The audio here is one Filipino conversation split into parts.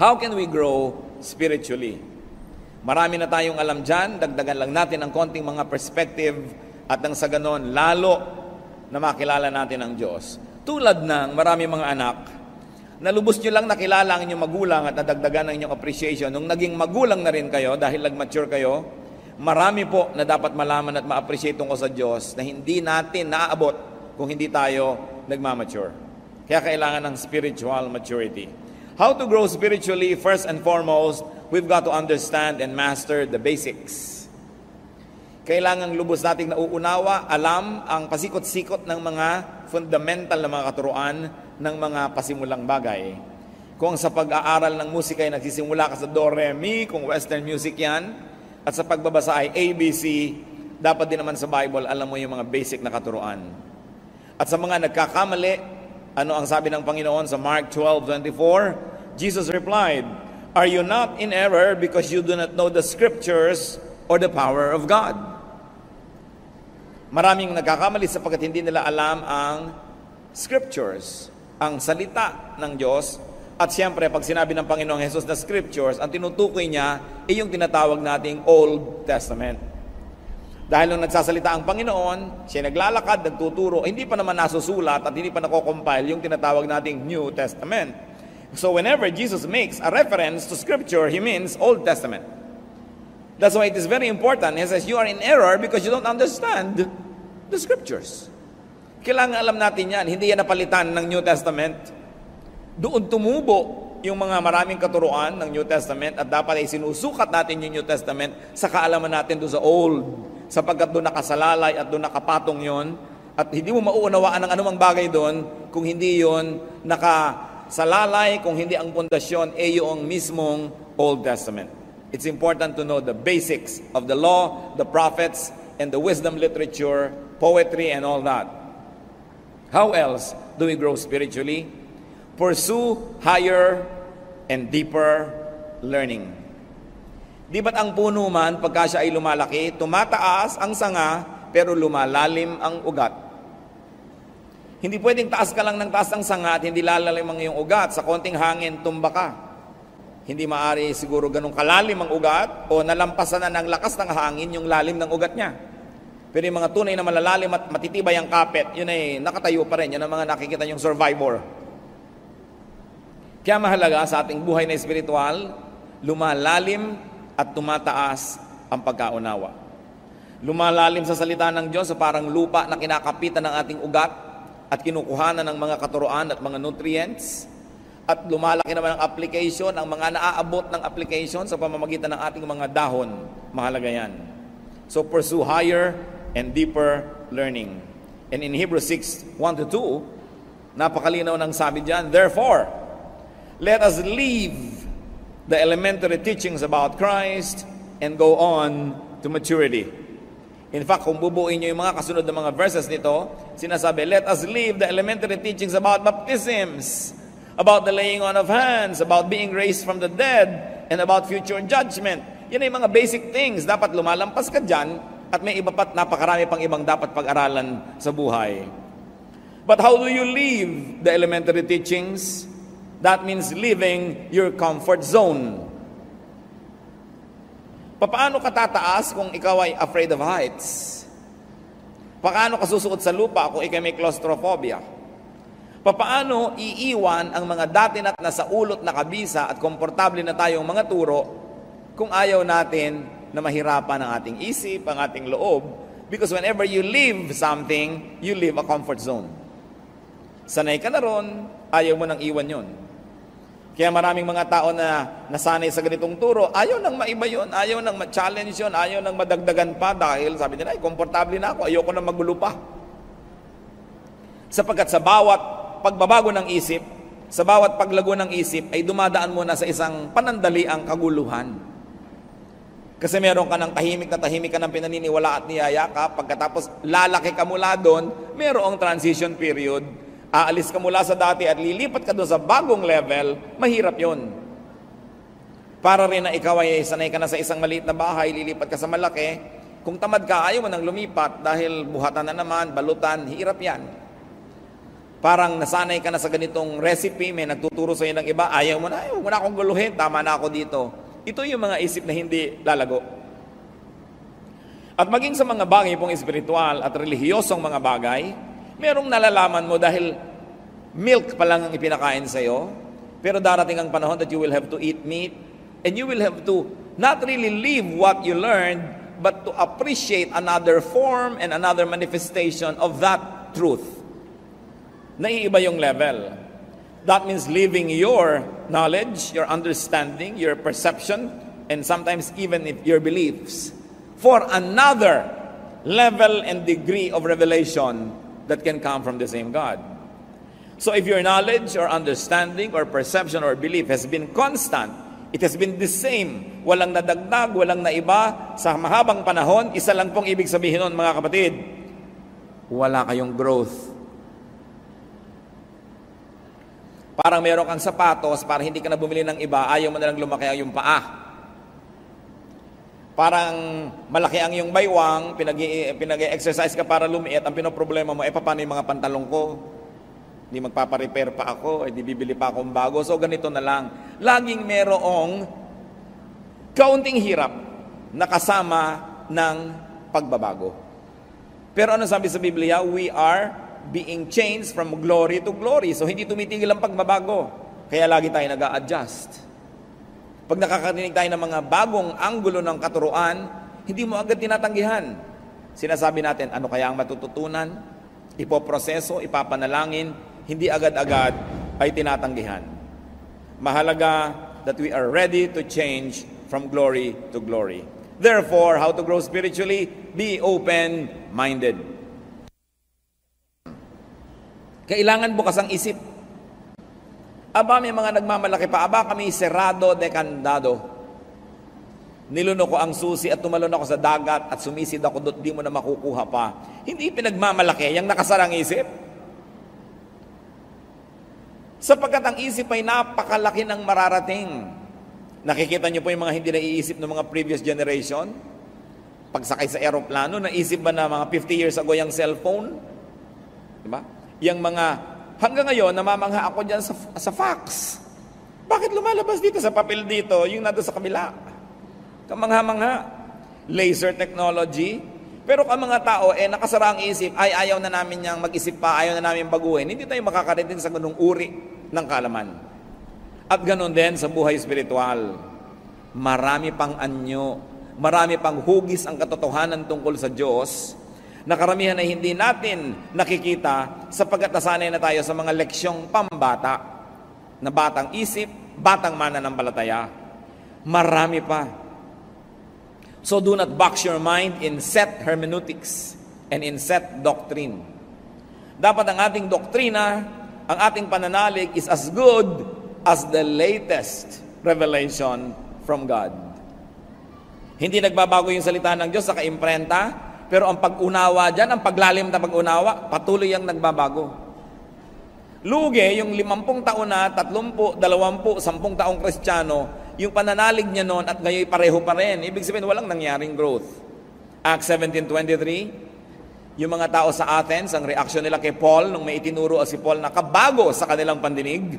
How can we grow spiritually? Marami na tayong alam dyan, dagdagan lang natin ang konting mga perspective at nang sa ganon, lalo na makilala natin ang Diyos. Tulad ng marami mga anak, na lubos nyo lang nakilala ang inyong magulang at nadagdagan ang inyong appreciation. Nung naging magulang na rin kayo, dahil nag-mature kayo, marami po na dapat malaman at ma-appreciate tungkol sa Diyos na hindi natin naaabot kung hindi tayo nagmamature. Kaya kailangan ng spiritual maturity. How to grow spiritually? First and foremost, we've got to understand and master the basics. Kailangan lubos nating nauunawa, alam ang pasikot-sikot ng mga fundamental na mga katuruan ng mga pasimulang bagay. Kung sa pag-aaral ng musika ay nagsisimula ka sa do, re, mi, kung western music yan, at sa pagbabasa ay ABC, dapat din naman sa Bible, alam mo yung mga basic na katuruan. At sa mga nagkakamali, ano ang sabi ng Panginoon sa Mark 12:24? Jesus replied, "Are you not in error because you do not know the scriptures or the power of God?" Maraming nagkakamali sapagkat hindi nila alam ang scriptures, ang salita ng Diyos. At siyempre, pag sinabi ng Panginoong Jesus na scriptures, ang tinutukoy niya ay yung tinatawag nating Old Testament. Dahil nung nagsasalita ang Panginoon, siya naglalakad, nagtuturo, hindi pa naman nasusulat at hindi pa nakocompile yung tinatawag nating New Testament. So whenever Jesus makes a reference to scripture, He means Old Testament. That's why it is very important. He says, you are in error because you don't understand the scriptures. Kailangan alam natin yan. Hindi yan napalitan ng New Testament. Doon tumubo yung mga maraming katuruan ng New Testament at dapat ay sinusukat natin yung New Testament sa kaalaman natin doon sa Old. Sapagkat doon nakasalalay at doon nakapatong yon at hindi mo mauunawaan ang anumang bagay doon kung hindi yon nakasalalay, kung hindi ang pundasyon ay yung mismong Old Testament. It's important to know the basics of the law, the prophets, and the wisdom literature, poetry, and all that. How else do we grow spiritually? Pursue higher and deeper learning. Di ba't ang puno man, pagka siya ay lumalaki, tumataas ang sanga, pero lumalalim ang ugat? Hindi pwedeng taas ka lang ng taas ang sanga at hindi lalalim ang iyong ugat. Sa konting hangin, tumba ka. Hindi maaari siguro ganun kalalim ang ugat o nalampasan na ng lakas ng hangin yung lalim ng ugat niya. Pero yung mga tunay na malalalim at matitibay ang kapit, yun ay nakatayo pa rin. Yun ang mga nakikita yung survivor. Kaya mahalaga sa ating buhay na espiritual, lumalalim at tumataas ang pagkaunawa. Lumalalim sa salita ng Diyos sa parang lupa na kinakapitan ng ating ugat at kinukuhanan ng mga katuruan at mga nutrients. At lumalaki naman ang application, ang mga naaabot ng application sa pamamagitan ng ating mga dahon. Mahalaga yan. So pursue higher and deeper learning. And in Hebrews 6:1-2, napakalinaw ng sabi diyan, therefore, let us leave the elementary teachings about Christ and go on to maturity. In fact, kung bubuin nyo yung mga kasunod na mga verses nito, sinasabi, let us leave the elementary teachings about baptisms, about the laying on of hands, about being raised from the dead, and about future judgment. Yan ay mga basic things. Dapat lumalampas ka dyan at may iba pa't napakarami pang ibang dapat pag-aralan sa buhay. But how do you leave the elementary teachings? That means leaving your comfort zone. Paano ka tataas kung ikaw ay afraid of heights? Paano ka susuot sa lupa kung ikaw may claustrophobia? Paano iiwan ang mga dati na nasa ulot na kabisa at komportable na tayong mga turo kung ayaw natin na mahirapan ang ating isip, ang ating loob? Because whenever you leave something, you leave a comfort zone. Sanay ka na ron, ayaw mo nang iwan yon. Kaya maraming mga tao na nasanay sa ganitong turo, ayaw nang maiba yon, ayaw nang ma-challenge yon, ayaw nang madagdagan pa dahil sabi nila, ay, komportable na ako, ayoko nang magulo pa. Sapagkat sa bawat pagbabago ng isip, sa bawat paglago ng isip, ay dumadaan muna sa isang panandaliang kaguluhan. Kasi meron ka ng tahimik ka ng pinaniniwala at niyaya ka, pagkatapos lalaki ka mula doon, merong transition period, aalis ka mula sa dati at lilipat ka doon sa bagong level, mahirap yon. Para rin na ikaw ay sanay ka na sa isang maliit na bahay, lilipat ka sa malaki, kung tamad ka, ayaw mo nang lumipat dahil buhatan na naman, balutan, hirap yan. Parang nasanay ka na sa ganitong recipe, may nagtuturo sa iyo ng iba, ayaw mo na akong guluhin, tama na ako dito. Ito yung mga isip na hindi lalago. At maging sa mga bagay pong espiritual at relihiyosong mga bagay, merong nalalaman mo dahil milk pa lang ang ipinakain sa iyo, pero darating ang panahon that you will have to eat meat, and you will have to not really live what you learned, but to appreciate another form and another manifestation of that truth. Naiiba yung level. That means leaving your knowledge, your understanding, your perception, and sometimes even your beliefs for another level and degree of revelation that can come from the same God. So if your knowledge or understanding or perception or belief has been constant, it has been the same, walang nadagdag, walang naiba, sa mahabang panahon, isa lang pong ibig sabihin nun, mga kapatid, wala kayong growth. Parang meron kang sapatos, para hindi ka na bumili ng iba, ayaw mo na lang lumaki ang yung paa. Parang malaki ang yung baywang, pinag-exercise ka para lumiit, ang pinoproblema mo, paano yung mga pantalong ko? Hindi magpaparepair pa ako, di bibili pa akong bago. So ganito na lang. Laging merong kaunting hirap na kasama ng pagbabago. Pero ano sabi sa Biblia? We are being changed from glory to glory. So hindi tumitigil ang pagbabago. Kaya lagi tayo nag-a-adjust. Pag nakakarinig tayo ng mga bagong anggulo ng katuruan, hindi mo agad tinatanggihan. Sinasabi natin, ano kaya ang matututunan? Ipoproseso, ipapanalangin, hindi agad-agad ay tinatanggihan. Mahalaga that we are ready to change from glory to glory. Therefore, how to grow spiritually? Be open-minded. Kailangan bukas ang isip. Aba, may mga nagmamalaki pa. Aba, kami serado de candado. Niluno ko ang susi at tumalon ako sa dagat at sumisid ako doon, di mo na makukuha pa. Hindi pinagmamalaki, yung nakasarang isip. Sapagkat ang isip ay napakalaki ng mararating. Nakikita niyo po yung mga hindi naiisip ng mga previous generation? Pagsakay sa aeroplano, naisip ba na mga 50 years ago yung cellphone? Diba? Yung mga, hanggang ngayon, namamangha ako dyan sa fax. Bakit lumalabas dito sa papel dito, yung nado sa kabila? Kamangha-mangha. Laser technology. Pero ang mga tao, nakasara ang isip, ay ayaw na namin niyang mag-isip pa, ayaw na namin baguhin. Hindi tayo makakarating sa ganung uri ng kaalaman. At ganon din sa buhay espiritual. Marami pang anyo, marami pang hugis ang katotohanan tungkol sa Diyos, na karamihan ay hindi natin nakikita sapagkat nasanay na tayo sa mga leksyong pambata, na batang isip, batang mananampalataya. Marami pa. So do not box your mind in set hermeneutics and in set doctrine. Dapat ang ating doktrina, ang ating pananalig is as good as the latest revelation from God. Hindi nagbabago yung salita ng Diyos sa kaimprenta, pero ang pag-unawa dyan, ang paglalim na pag-unawa, patuloy ang nagbabago. Lugi, yung 50 taon na, 30, 20, 10 taong Kristiyano, yung pananalig niya noon at ngayon pareho pa rin. Ibig sabihin, walang nangyaring growth. Acts 17:23, yung mga tao sa Athens, ang reaksyon nila kay Paul, nung may itinuro si Paul na kabago sa kanilang pandinig,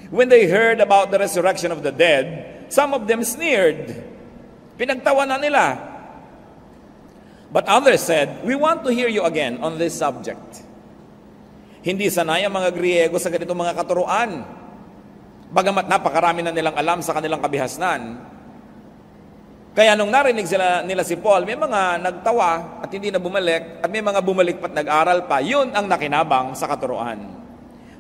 when they heard about the resurrection of the dead, some of them sneered. Pinagtawanan nila. But others said, we want to hear you again on this subject. Hindi sanay ang mga Griego sa ganitong mga katuruan. Bagamat napakarami na nilang alam sa kanilang kabihasnan. Kaya nung narinig nila si Paul, may mga nagtawa at hindi na bumalik, at may mga bumalik pat nag-aral pa. Yun ang nakinabang sa katuruan.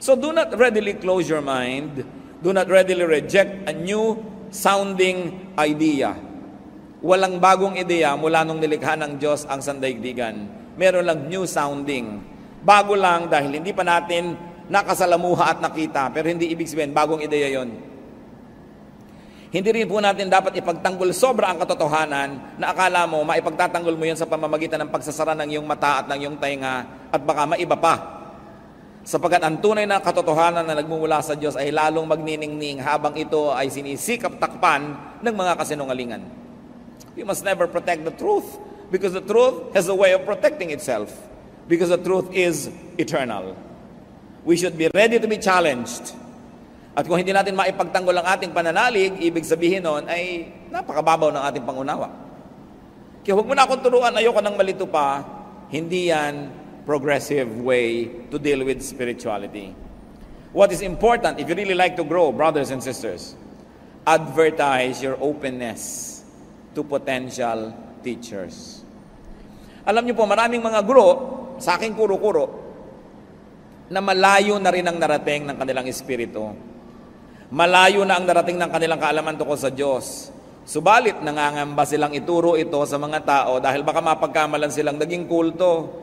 So do not readily close your mind. Do not readily reject a new sounding idea. Walang bagong ideya mula nung nilikha ng Diyos ang sandaigdigan. Meron lang new sounding. Bago lang dahil hindi pa natin nakasalamuha at nakita, pero hindi ibig sabihin bagong ideya yon. Hindi rin po natin dapat ipagtanggol sobra ang katotohanan na akala mo maipagtatanggol mo yan sa pamamagitan ng pagsasara ng iyong mata at ng iyong tainga at baka maiba pa. Sapagkat ang tunay na katotohanan na nagmumula sa Diyos ay lalong magniningning habang ito ay sinisikap takpan ng mga kasinungalingan. We must never protect the truth because the truth has a way of protecting itself because the truth is eternal. We should be ready to be challenged. At kung hindi natin maipagtanggol ang ating pananalig, ibig sabihin nun ay napakababaw ng ating pangunawa. Kaya huwag mo na akong turuan, ayoko nang malito pa. Hindi yan progressive way to deal with spirituality. What is important, if you really like to grow, brothers and sisters, advertise your openness to potential teachers. Alam niyo po, maraming mga guro, sa aking kuro-kuro, na malayo na rin ang narating ng kanilang espiritu. Malayo na ang narating ng kanilang kaalaman tungkol sa Diyos. Subalit, nangangamba silang ituro ito sa mga tao dahil baka mapagkamalan silang naging kulto.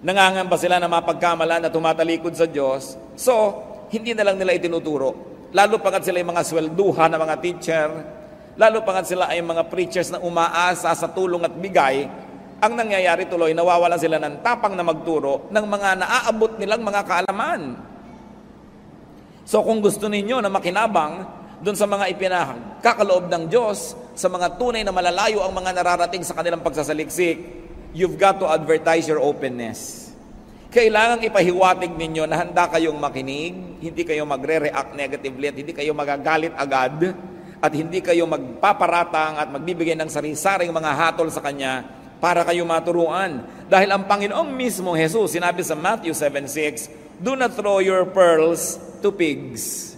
Nangangamba sila na mapagkamalan na tumatalikod sa Diyos. So, hindi na lang nila itinuturo. Lalo pagat sila ay mga swelduhan na mga teacher, lalo pagat sila ay mga preachers na umaasa sa tulong at bigay, ang nangyayari tuloy, nawawalan sila ng tapang na magturo ng mga naaabot nilang mga kaalaman. So kung gusto ninyo na makinabang doon sa mga ipinakakaloob ng Diyos, sa mga tunay na malalayo ang mga nararating sa kanilang pagsasaliksik, you've got to advertise your openness. Kailangang ipahiwatig ninyo na handa kayong makinig, hindi kayo magre-react negatively at hindi kayo magagalit agad at hindi kayo magpaparatang at magbibigay ng sari-saring mga hatol sa Kanya para kayo maturuan. Dahil ang Panginoong mismo, Jesus, sinabi sa Matthew 7:6, do not throw your pearls to pigs.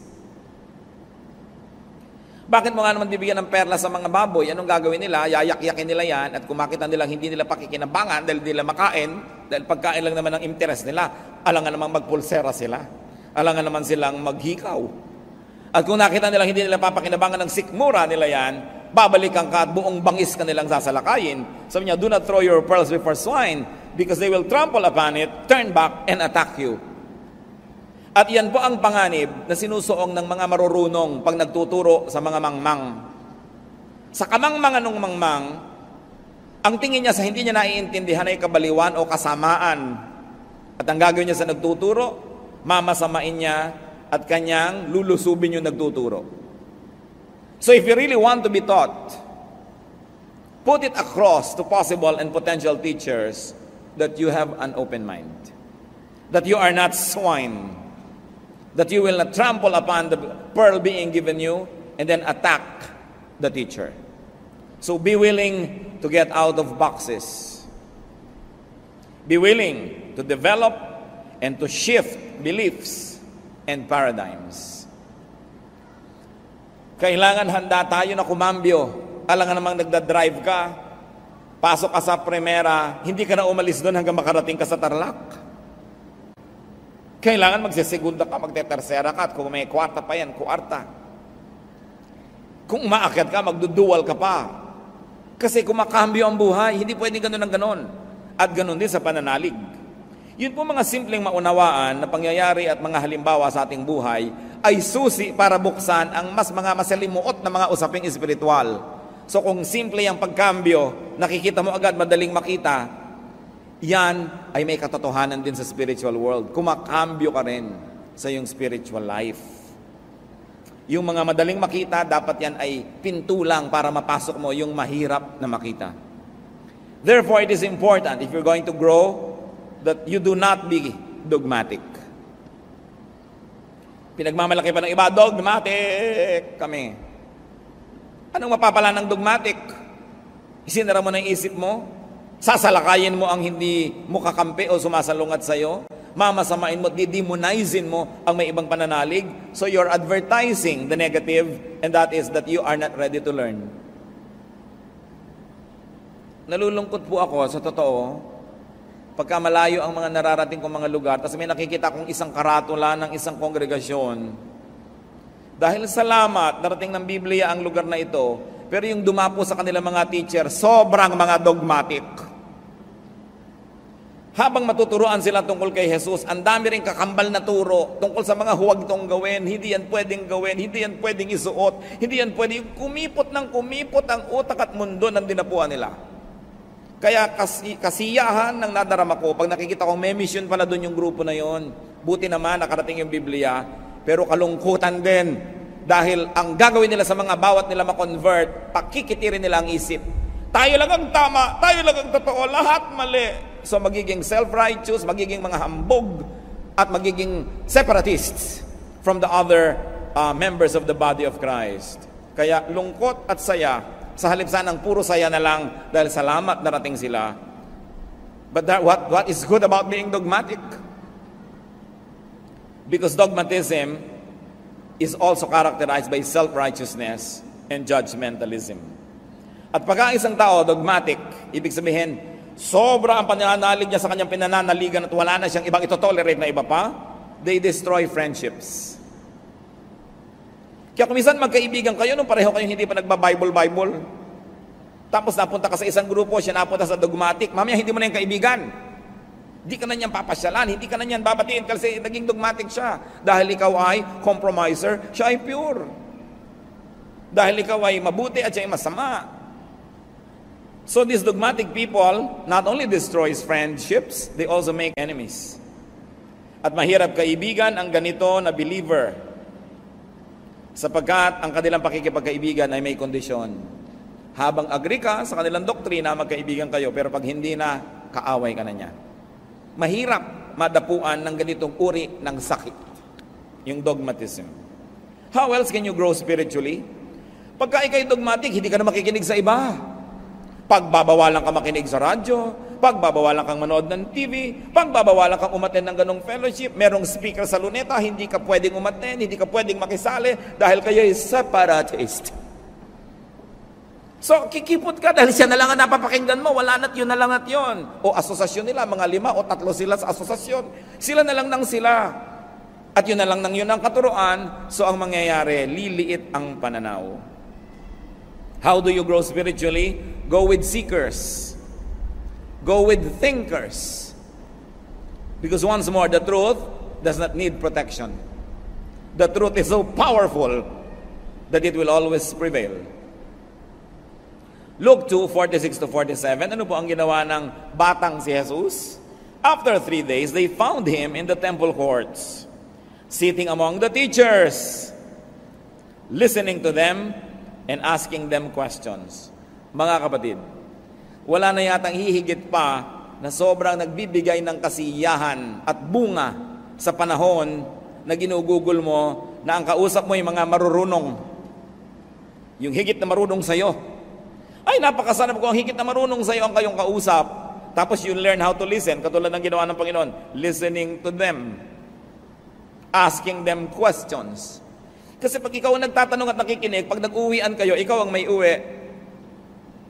Bakit mo nga naman bibigyan ng perla sa mga baboy? Anong gagawin nila? Yayak-yakin nila yan at kung makita nilang hindi nila pakikinabangan dahil hindi nila makain, dahil pagkain lang naman ang interest nila, alangan namang magpulsera sila. Alangan naman silang maghikaw. At kung nakita nilang hindi nila papakinabangan ng sikmura nila yan, babalikan ka at buong bangis ka nilang sasalakayin. Sabi niya, do not throw your pearls before swine because they will trample upon it, turn back, and attack you. At yan po ang panganib na sinusuong ng mga marurunong pag nagtuturo sa mga mangmang. Sa kamangmangan ng mangmang, ang tingin niya sa hindi niya naiintindihan ay kabaliwan o kasamaan. At ang gagawin niya sa nagtuturo, mamasamain niya at kanyang lulusubin yung nagtuturo. So if you really want to be taught, put it across to possible and potential teachers that you have an open mind. That you are not swine. That you will not trample upon the pearl being given you and then attack the teacher. So be willing to get out of boxes. Be willing to develop and to shift beliefs and paradigms. Kailangan handa tayo na kumambyo. Alangan namang nagdadrive ka, pasok ka sa Primera, hindi ka na umalis doon hanggang makarating ka sa Tarlac. Kailangan magsisegunda ka, magtetersera ka, at kung may kwarta pa yan, kwarta. Kung umaakyat ka, magdudual ka pa. Kasi kumakambyo ang buhay, hindi pwedeng ganun ang ganun. At ganun din sa pananalig. Yun po mga simpleng maunawaan na pangyayari at mga halimbawa sa ating buhay ay susi para buksan ang mas mga masalimuot na mga usaping espiritual. So kung simple ang pagkambyo, nakikita mo agad, madaling makita, yan ay may katotohanan din sa spiritual world. Kumakambyo ka rin sa iyong spiritual life. Yung mga madaling makita, dapat yan ay pintulang para mapasok mo yung mahirap na makita. Therefore, it is important, if you're going to grow, that you do not be dogmatic. Pinagmamalaki pa ng iba, dogmatic kami. Anong mapapala ng dogmatic? Isinara mo na yung isip mo, sasalakayin mo ang hindi mo kakampi o sumasalungat sa'yo, mamasamain mo, didemonizin mo ang may ibang pananalig, so you're advertising the negative, and that is that you are not ready to learn. Nalulungkot po ako, sa totoo, pagka malayo ang mga nararating kong mga lugar, tapos may nakikita kong isang karatula ng isang kongregasyon. Dahil salamat, darating ng Biblia ang lugar na ito, pero yung dumapo sa kanila mga teacher, sobrang mga dogmatic. Habang matuturuan sila tungkol kay Jesus, ang dami rin kakambal na turo tungkol sa mga huwag tong gawin, hindi yan pwedeng gawin, hindi yan pwedeng isuot, hindi yan pwedeng kumipot ang utak at mundo ng dinapuan nila. Kaya kasiyahan ng nadarama ko, pag nakikita kong may mission pala doon yung grupo na yon, buti naman nakarating yung Biblia, pero kalungkutan din dahil ang gagawin nila sa mga bawat nila ma-convert, pakikitirin nila ang isip. Tayo lang ang tama, tayo lang ang totoo, lahat mali. So magiging self-righteous, magiging mga hambog at magiging separatists from the other members of the body of Christ. Kaya lungkot at saya, sa halip sanang puro saya na lang dahil salamat narating sila. But what is good about being dogmatic? Because dogmatism is also characterized by self-righteousness and judgmentalism. At pagka isang tao dogmatic, ibig sabihin, sobra ang pananalig niya sa kanyang pinananaligan at wala na siyang ibang ito-tolerate na iba pa, they destroy friendships. Kaya kung minsan magkaibigan kayo, nung pareho kayo hindi pa nagba-Bible, tapos napunta ka sa isang grupo, siya napunta sa dogmatic, mamaya hindi mo na yung kaibigan. Hindi ka na niyan papasyalan, hindi ka na niyan babatiin kasi naging dogmatic siya. Dahil ikaw ay compromiser, siya ay pure. Dahil ikaw ay mabuti at siya ay masama. So these dogmatic people not only destroys friendships, they also make enemies. At mahirap kaibigan ang ganito na believer, sapagkat ang kanilang pakikipagkaibigan ay may kondisyon. Habang agree ka sa kanilang doktrina, magkaibigan kayo, pero pag hindi na, kaaway ka na niya. Mahirap madapuan ng ganitong uri ng sakit, yung dogmatism. How else can you grow spiritually? Pagka ikay dogmatic, hindi ka na makikinig sa iba. Pagbabawalan ka makinig sa radyo, pagbabawalan kang manood ng TV, pagbabawalan kang umaten ng ganong fellowship, merong speaker sa luneta, hindi ka pwedeng umaten, hindi ka pwedeng makisali dahil kayo ay separatist. So, kikipot ka dahil siya na lang ang napapakinggan mo, wala na't yun na lang at yun. O asosasyon nila, mga 5 o 3 sila sa asosasyon. Sila na lang nang sila. At yun na lang nang yun ang katuruan, so ang mangyayari, liliit ang pananaw. How do you grow spiritually? Go with seekers. Go with thinkers. Because once more, the truth does not need protection. The truth is so powerful that it will always prevail. Luke 2:46-47, ano po ang ginawa ng batang si Jesus? After 3 days, they found him in the temple courts, sitting among the teachers, listening to them and asking them questions. Mga kapatid, wala na yatang hihigit pa na sobrang nagbibigay ng kasiyahan at bunga sa panahon na ginugugol mo na ang kausap mo yung mga marurunong. Yung higit na marunong sa'yo. Ay, napakasanap ko ang higit na marunong sa'yo ang kayong kausap. Tapos you learn how to listen, katulad ng ginawa ng Panginoon. Listening to them. Asking them questions. Kasi pag ikaw ang nagtatanong at nakikinig, pag nag-uwian kayo, ikaw ang may uwi.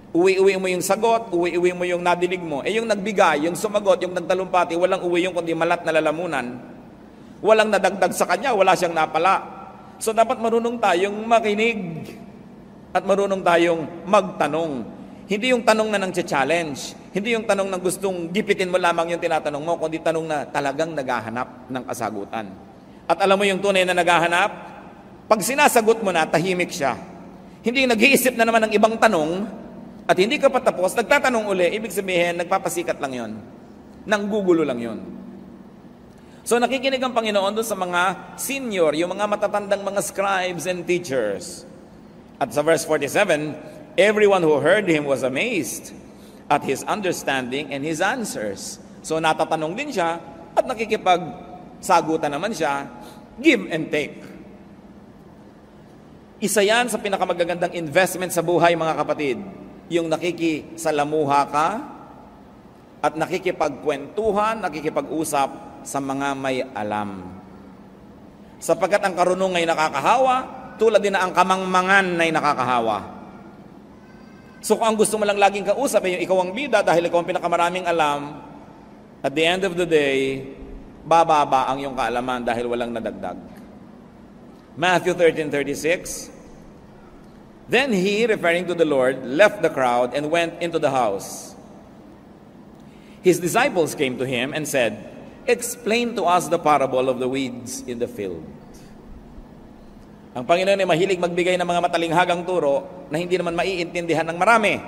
Uwi-uwi mo yung sagot, uwi-uwi mo yung nadinig mo. Eh yung nagbigay, yung sumagot, yung nagtalumpati, walang uwi yung kundi malat na lalamunan. Walang nadagdag sa kanya, wala siyang napala. So dapat marunong tayong makinig at marunong tayong magtanong. Hindi yung tanong na nang challenge, hindi yung tanong na gustong gipitin mo lamang yung tinatanong mo, kundi tanong na talagang naghahanap ng kasagutan. At alam mo yung tunay na naghahanap, pag sinasagot mo na, tahimik siya. Hindi nag-iisip na naman ng ibang tanong, at hindi ka patapos, nagtatanong uli, ibig sabihin, nagpapasikat lang yon, nanggugulo lang yon. So nakikinig ang Panginoon doon sa mga senior, yung mga matatandang mga scribes and teachers. At sa verse 47, everyone who heard him was amazed at his understanding and his answers. So natatanong din siya at nakikipagsagutan naman siya, give and take. Isa yan sa pinakamagagandang investment sa buhay, mga kapatid. Yung nakikisalamuha ka at nakikipagkwentuhan, nakikipag-usap sa mga may alam. Sapagkat ang karunong ay nakakahawa, tulad din na ang kamangmangan ay nakakahawa. So kung ang gusto mo lang laging kausap ay yung ikaw ang bida dahil ikaw ang pinakamaraming alam, at the end of the day, bababa ang iyong kaalaman dahil walang nadagdag. Matthew 13:36, then he, referring to the Lord, left the crowd and went into the house. His disciples came to him and said, explain to us the parable of the weeds in the field. Ang Panginoon ay mahilig magbigay ng mga matalinghagang turo na hindi naman maiintindihan ng marami.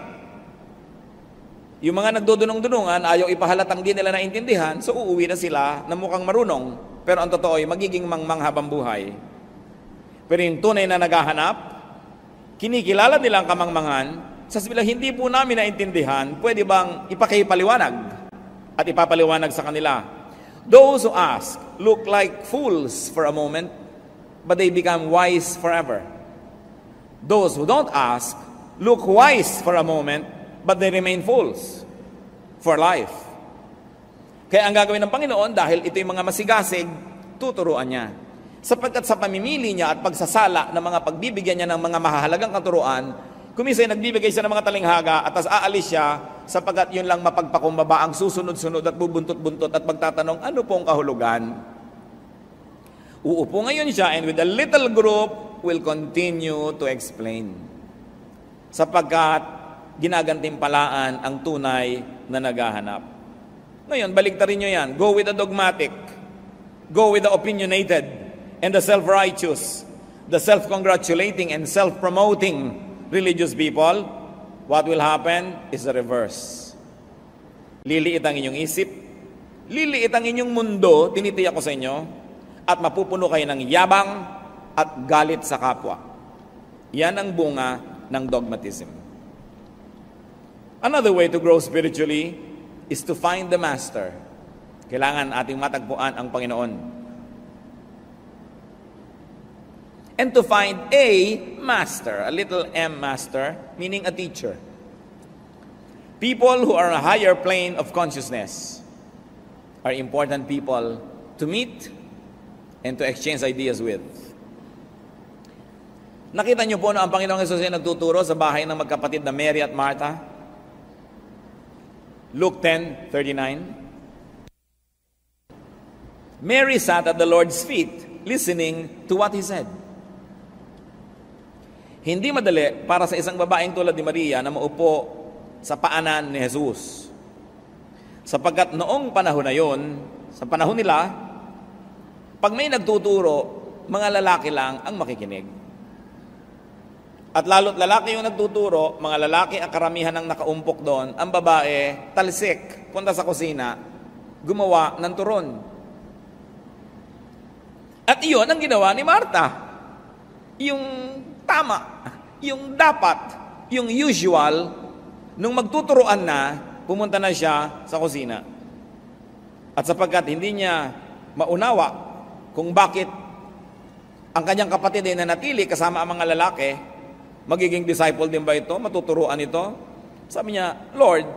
Yung mga nagdudunong-dunungan, ayaw ipahalatang di nila naintindihan, so uuwi na sila na mukhang marunong, pero ang totoo ay magiging mangmang habang buhay. Pero yung tunay na naghahanap, kinikilala nilang kamangmangan, sasabihin hindi po namin naintindihan, pwede bang ipakipaliwanag at ipapaliwanag sa kanila? Those who ask look like fools for a moment, but they become wise forever. Those who don't ask look wise for a moment, but they remain fools for life. Kaya ang gagawin ng Panginoon, dahil ito yung mga masigasig, tuturuan niya. Sapagkat sa pamimili niya at pagsasala ng mga pagbibigyan niya ng mga mahahalagang katuruan, kumisay nagbibigay siya ng mga talinghaga at tas aalis siya sapagkat yun lang mapagpakumbaba ang susunod-sunod at bubuntot-buntot at magtatanong, ano pong kahulugan? Uupo ngayon siya and with a little group will continue to explain. Sapagkat ginagantimpalaan ang tunay na naghahanap. Ngayon, baligtarin nyo yan. Go with the dogmatic. Go with the opinionated and the self-righteous, the self-congratulating and self-promoting religious people. What will happen is the reverse. Liliit ang inyong isip, liliit ang inyong mundo, tinitiyak ko sa inyo, at mapupuno kayo ng yabang at galit sa kapwa. Yan ang bunga ng dogmatism. Another way to grow spiritually is to find the Master. Kailangan ating matagpuan ang Panginoon. And to find a master, a little m master, meaning a teacher. People who are on a higher plane of consciousness are important people to meet and to exchange ideas with. Nakita niyo po na ang Panginoong Hesus ay nagtuturo sa bahay ng magkapatid na Mary at Martha? Luke 10:39. Mary sat at the Lord's feet, listening to what He said. Hindi madali para sa isang babaeng tulad ni Maria na maupo sa paanan ni Jesus. Sapagkat noong panahon na yon, sa panahon nila, pag may nagtuturo, mga lalaki lang ang makikinig. At lalo't lalaki yung nagtuturo, mga lalaki ang karamihan ng nakaumpok doon, ang babae, talsik, punta sa kusina, gumawa ng turon. At iyon ang ginawa ni Martha. Yung tama, yung dapat, yung usual, nung magtuturuan na, pumunta na siya sa kusina. At sapagkat hindi niya maunawa kung bakit ang kanyang kapatid ay nanatili kasama ang mga lalaki, magiging disciple din ba ito? Matuturuan ito? Sabi niya, Lord,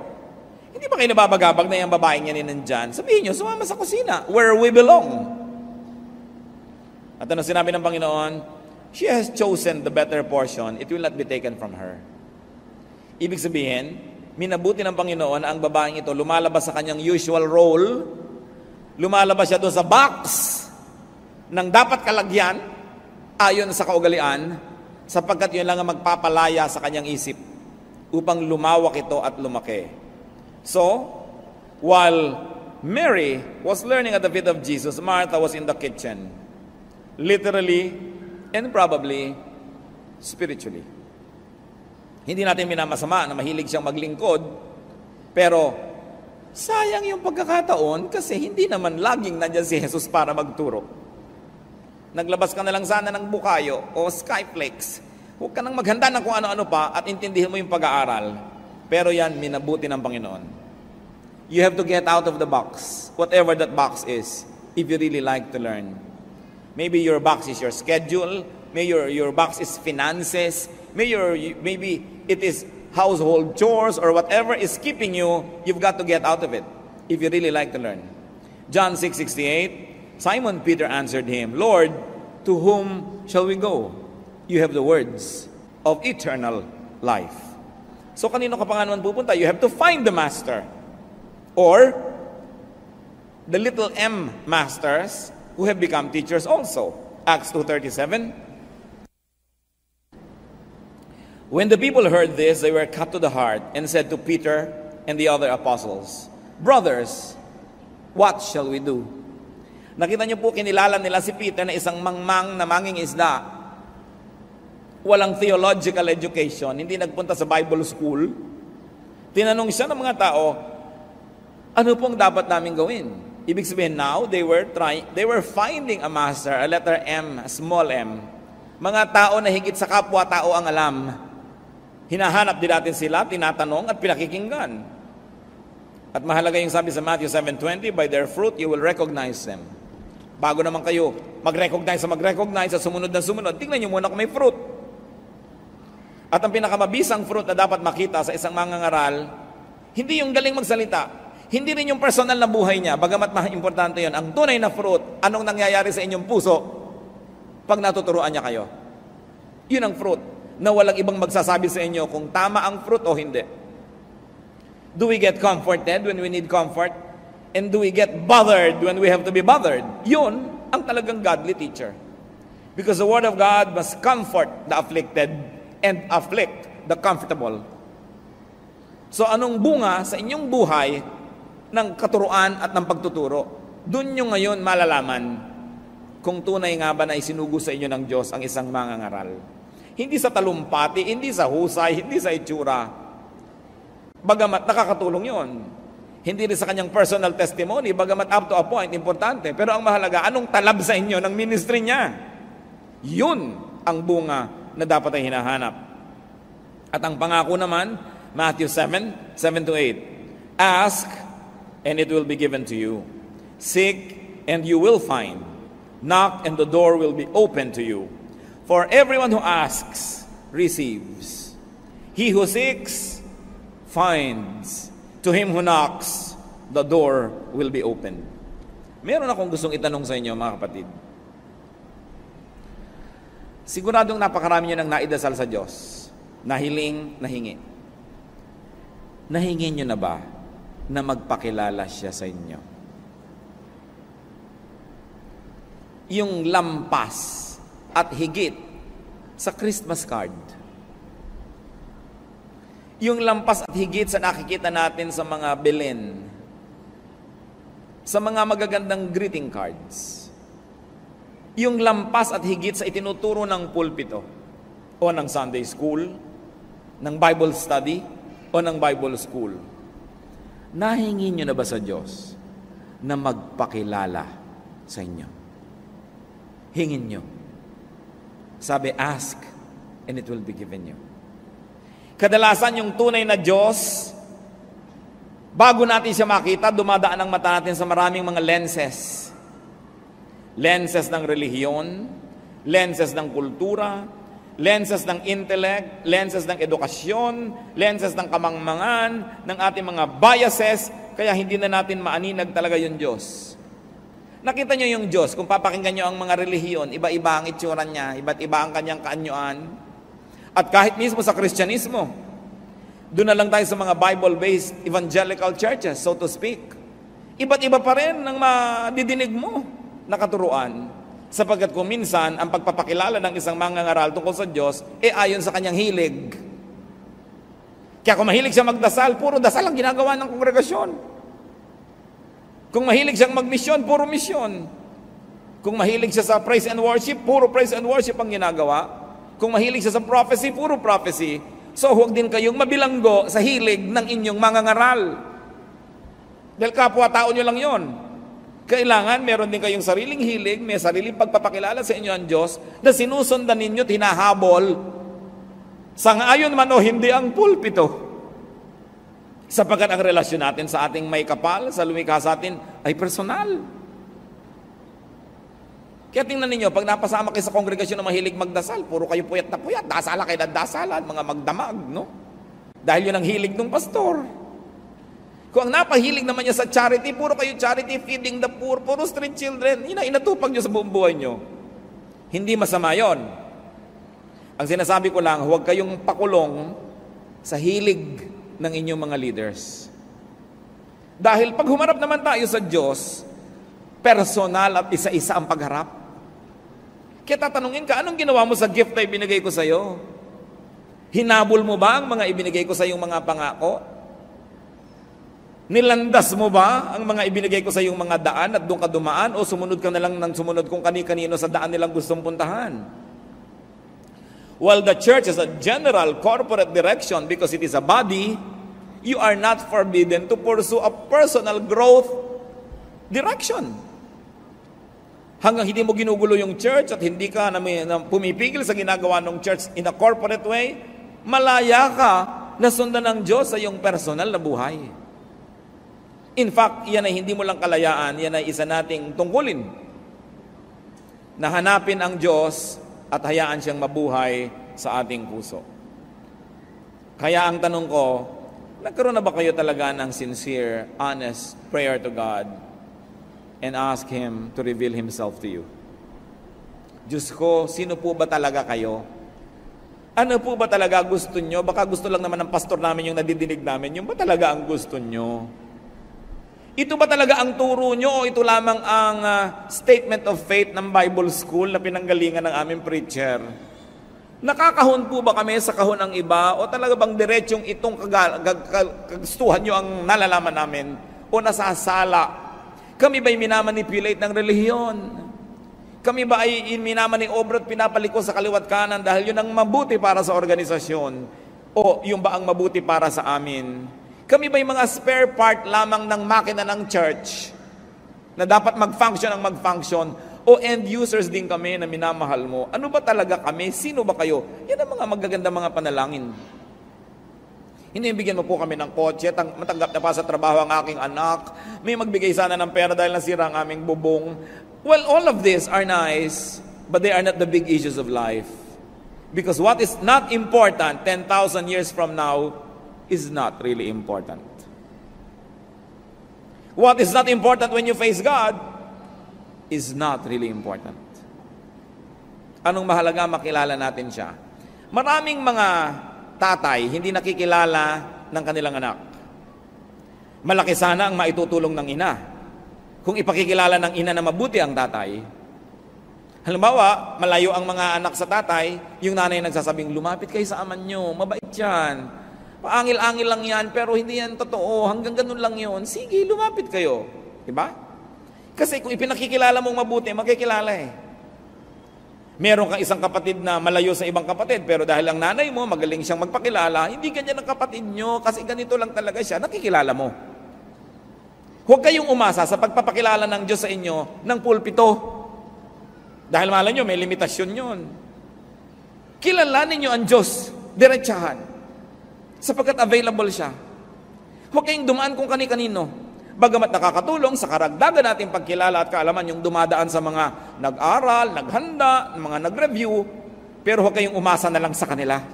hindi ba kayo nababagabag na yung babaeng yan nandyan? Sabihin niyo, sumama sa kusina, where we belong. At ano sinabi ng Panginoon? She has chosen the better portion, it will not be taken from her. Ibig sabihin, minabuti ng Panginoon ang babaeng ito, lumalabas sa kanyang usual role, lumalabas siya doon sa box ng dapat kalagyan, ayon sa kaugalian, sapagkat yun lang ang magpapalaya sa kanyang isip upang lumawak ito at lumaki. So, while Mary was learning at the feet of Jesus, Martha was in the kitchen, literally and probably spiritually. Hindi natin minamasama na mahilig siyang maglingkod, pero sayang yung pagkakataon kasi hindi naman laging nandiyan si Jesus para magturo. Naglabas ka na lang sana ng bukayo o skyflakes. Huwag ka nang maghanda ng kung ano-ano pa at intindihin mo yung pag-aaral. Pero yan, minabuti ng Panginoon. You have to get out of the box, whatever that box is, if you really like to learn. Maybe your box is your schedule, maybe your box is finances, maybe it is household chores or whatever is keeping you, you've got to get out of it if you really like to learn. John 6:68, Simon Peter answered him, Lord, to whom shall we go? You have the words of eternal life. So kanino ka pa nga naman pupunta? You have to find the master. Or the little M masters who have become teachers also. Acts 2:37. When the people heard this, they were cut to the heart and said to Peter and the other apostles, Brothers, what shall we do? Nakita niyo po, kinilala nila si Peter na isang mangmang na manging isda. Walang theological education, hindi nagpunta sa Bible school. Tinanong siya ng mga tao, ano pong dapat namin gawin? Ibig sabihin now, they were finding a master, a letter M, a small m. Mga tao na higit sa kapwa-tao ang alam. Hinahanap din natin sila, tinatanong at pinakikinggan. At mahalaga yung sabi sa Matthew 7:20, by their fruit you will recognize them. Bago naman kayo mag-recognize sa sumunod na sumunod, tingnan nyo muna kung may fruit. At ang pinakamabisang fruit na dapat makita sa isang mangangaral, hindi yung galing magsalita, hindi rin yung personal na buhay niya, bagamat importante yun. Ang tunay na fruit, anong nangyayari sa inyong puso pag natuturuan niya kayo. Yun ang fruit, na walang ibang magsasabi sa inyo kung tama ang fruit o hindi. Do we get comforted when we need comfort? And do we get bothered when we have to be bothered? Yun ang talagang godly teacher. Because the Word of God must comfort the afflicted and afflict the comfortable. So anong bunga sa inyong buhay ng katuruan at ng pagtuturo? Doon nyo ngayon malalaman kung tunay nga ba na isinugo sa inyo ng Diyos ang isang mangangaral. Hindi sa talumpati, hindi sa husay, hindi sa itsura. Bagamat nakakatulong yon. Hindi rin sa kanyang personal testimony, bagamat up to a point, importante. Pero ang mahalaga, anong talab sa inyo ng ministry niya? Yun ang bunga na dapat ay hinahanap. At ang pangako naman, Matthew 7:7-8. Ask, and it will be given to you. Seek, and you will find. Knock, and the door will be open to you. For everyone who asks, receives. He who seeks, finds. To him who knocks, the door will be opened. Meron akong gustong itanong sa inyo, mga kapatid. Siguradong napakarami nyo nang naidasal sa Diyos. Nahiling, nahingi. Nahingi nyo na ba na magpakilala siya sa inyo? Yung lampas at higit sa Christmas card. Yung lampas at higit sa nakikita natin sa mga bilin, sa mga magagandang greeting cards. Yung lampas at higit sa itinuturo ng pulpito o ng Sunday school, ng Bible study o ng Bible school. Nahingi nyo na ba sa Diyos na magpakilala sa inyo? Hingin nyo. Sabi, ask and it will be given you. Kadalasan yung tunay na Diyos, bago natin siya makita, dumadaan ang mata natin sa maraming mga lenses. Lenses ng relihiyon, lenses ng kultura, lenses ng intellect, lenses ng edukasyon, lenses ng kamangmangan, ng ating mga biases, kaya hindi na natin maaninag talaga yung Diyos. Nakita nyo yung Diyos, kung papakinggan nyo ang mga relihiyon, iba-iba ang itsura niya, iba't iba ang kanyang kaanyuan. At kahit mismo sa Kristyanismo, doon na lang tayo sa mga Bible-based evangelical churches, so to speak. Iba't iba pa rin ang madidinig mo na katuruan. Sapagkat kung minsan, ang pagpapakilala ng isang mangangaral tungkol sa Diyos, ayon sa kanyang hilig. Kaya kung mahilig siya magdasal, puro dasal ang ginagawa ng kongregasyon. Kung mahilig siyang magmisyon, puro misyon. Kung mahilig siya sa praise and worship, puro praise and worship ang ginagawa. Kung mahilig siya sa prophecy, puro prophecy. So huwag din kayong mabilanggo sa hilig ng inyong mangangaral. Dahil kapwa-tao nyo lang yon. Kailangan meron din kayong sariling hilig, may sariling pagpapakilala sa inyo ang Diyos na sinusundan ninyo, tinahabol. Sangayon man o hindi ang pulpito. Sapagkat ang relasyon natin sa ating may kapal, sa lumikha sa atin, ay personal. Kaya tingnan ninyo, pag napasama kayo sa kongregasyon na mahilig magdasal, puro kayo puyat na puyat, dasala kayo na dasalan, mga magdamag, no? Dahil yun ang hilig ng pastor. Kung ang napahilig naman niya sa charity, puro kayo charity, feeding the poor, puro street children, yun ang inatupag nyo sa buong buhay nyo. Hindi masama yon. Ang sinasabi ko lang, huwag kayong pakulong sa hilig ng inyong mga leaders. Dahil pag humarap naman tayo sa Diyos, personal at isa-isa ang pagharap. Kaya tatanungin ka, anong ginawa mo sa gift na ibinigay ko sa iyo? Hinabol mo ba ang mga ibinigay ko sa iyong mga pangako? Nilandas mo ba ang mga ibinigay ko sa iyong mga daan at doon ka dumaan o sumunod ka na lang ng sumunod kung kani-kanino sa daan nilang gustong puntahan? While the church is a general corporate direction because it is a body, you are not forbidden to pursue a personal growth direction. Hanggang hindi mo ginugulo yung church at hindi ka na pumipigil sa ginagawa ng church in a corporate way, malaya ka na sundan ng Diyos sa iyong personal na buhay. In fact, yan ay hindi mo lang kalayaan, yan ay isa nating tungkulin. Na hanapin ang Diyos at hayaan siyang mabuhay sa ating puso. Kaya ang tanong ko, nagkaroon na ba kayo talaga ng sincere, honest prayer to God and ask Him to reveal Himself to you? Diyos ko, sino po ba talaga kayo? Ano po ba talaga gusto nyo? Baka gusto lang naman ng pastor namin yung nadidinig namin. Yung ba talaga ang gusto nyo? Ito ba talaga ang turo nyo o ito lamang ang statement of faith ng Bible School na pinanggalingan ng aming preacher? Nakakahon po ba kami sa kahon ng iba o talaga bang diretsong itong kagustuhan nyo ang nalalaman namin o nasasala? Kami ba'y minamanipulate ng relihiyon? Kami ba ay minamaniobra at pinapaliko sa kaliwat kanan dahil yun ang mabuti para sa organisasyon o yung ba ang mabuti para sa amin? Kami ba'y mga spare part lamang ng makina ng church na dapat mag-function ang mag-function o end users din kami na minamahal mo? Ano ba talaga kami? Sino ba kayo? Yan ang mga magaganda mga panalangin. Hinibigyan mo po kami ng kotse, matanggap na pa sa trabaho ang aking anak, may magbigay sana ng pera dahil nasira ang aming bubong. Well, all of these are nice, but they are not the big issues of life. Because what is not important 10,000 years from now is not really important. What is not important when you face God is not really important. Anong mahalaga? Makilala natin siya. Maraming mga tatay hindi nakikilala ng kanilang anak. Malaki sana ang maitutulong ng ina kung ipakikilala ng ina na mabuti ang tatay. Halimbawa, malayo ang mga anak sa tatay, yung nanay nagsasabing, lumapit kayo sa aman nyo, mabait yan. Paangil-angil lang yan, pero hindi yan totoo. Hanggang ganun lang yun. Sige, lumapit kayo. Diba? Kasi kung ipinakikilala mong mabuti, makikilala eh. Meron kang isang kapatid na malayo sa ibang kapatid, pero dahil ang nanay mo, magaling siyang magpakilala, hindi ganyan ang kapatid nyo, kasi ganito lang talaga siya, nakikilala mo. Huwag kayong umasa sa pagpapakilala ng Diyos sa inyo ng pulpito. Dahil malay nyo, may limitasyon yun. Kilalanin nyo ang Diyos, diretsahan. Sapagkat available siya. Huwag kayong dumaan kung kani-kanino. Bagamat nakakatulong sa karagdagan nating pagkilala at kaalaman yung dumadaan sa mga nag-aral, naghanda, mga nag-review, pero huwag kayong umasa na lang sa kanila.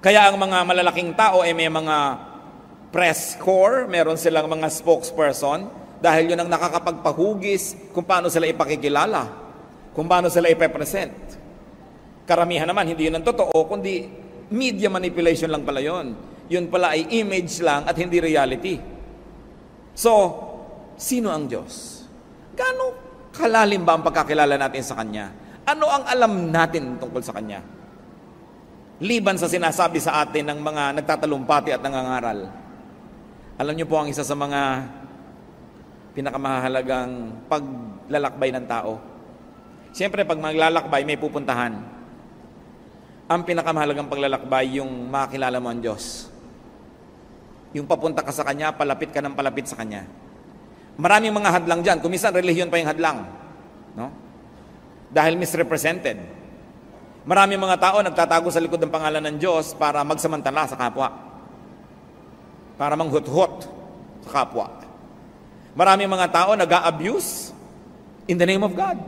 Kaya ang mga malalaking tao ay may mga press corps, meron silang mga spokesperson, dahil yun ang nakakapagpahugis kung paano sila ipakikilala, kung paano sila ipepresent. Karamihan naman, hindi yun ang totoo, kundi media manipulation lang pala yun. Yun pala ay image lang at hindi reality. So, sino ang Diyos? Gaano kalalim ba ang pagkakilala natin sa Kanya? Ano ang alam natin tungkol sa Kanya? Liban sa sinasabi sa atin ng mga nagtatalumpati at nangangaral. Alam niyo po ang isa sa mga pinakamahalagang paglalakbay ng tao. Siyempre, pag maglalakbay, may pupuntahan. Ang pinakamahalagang paglalakbay, yung makilala mo ang Diyos. Yung papunta ka sa Kanya, palapit ka ng palapit sa Kanya. Maraming mga hadlang dyan. Kung minsan, relihiyon pa yung hadlang. No? Dahil misrepresented. Maraming mga tao nagtatago sa likod ng pangalan ng Diyos para magsamantala sa kapwa. Para manghut-hut sa kapwa. Maraming mga tao nag-a-abuse in the name of God.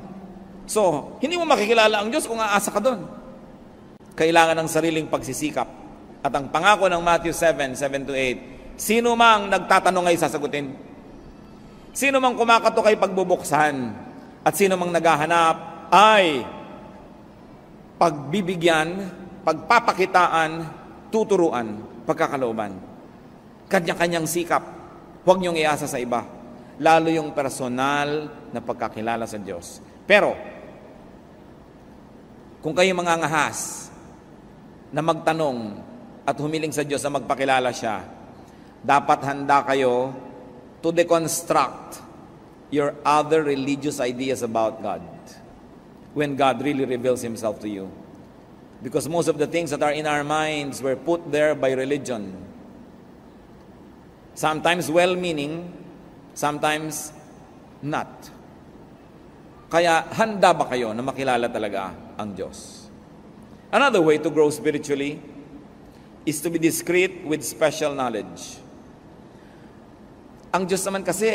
So, hindi mo makikilala ang Diyos kung aasa ka doon. Kailangan ng sariling pagsisikap. At ang pangako ng Matthew 7:7-8, sino mang nagtatanong ay sasagutin. Sino mang kumakatok ay pagbubuksan. At sino mang naghahanap ay pagbibigyan, pagpapakitaan, tuturuan, pagkakalooban. Kanya-kanyang sikap. Huwag niyong iasa sa iba. Lalo yung personal na pagkakilala sa Diyos. Pero, kung kayo mangangahas na magtanong at humiling sa Diyos na magpakilala siya, dapat handa kayo to deconstruct your other religious ideas about God when God really reveals Himself to you. Because most of the things that are in our minds were put there by religion. Sometimes well-meaning, sometimes not. Kaya handa ba kayo na makilala talaga ang Diyos? Another way to grow spiritually is to be discreet with special knowledge. Ang Diyos naman kasi,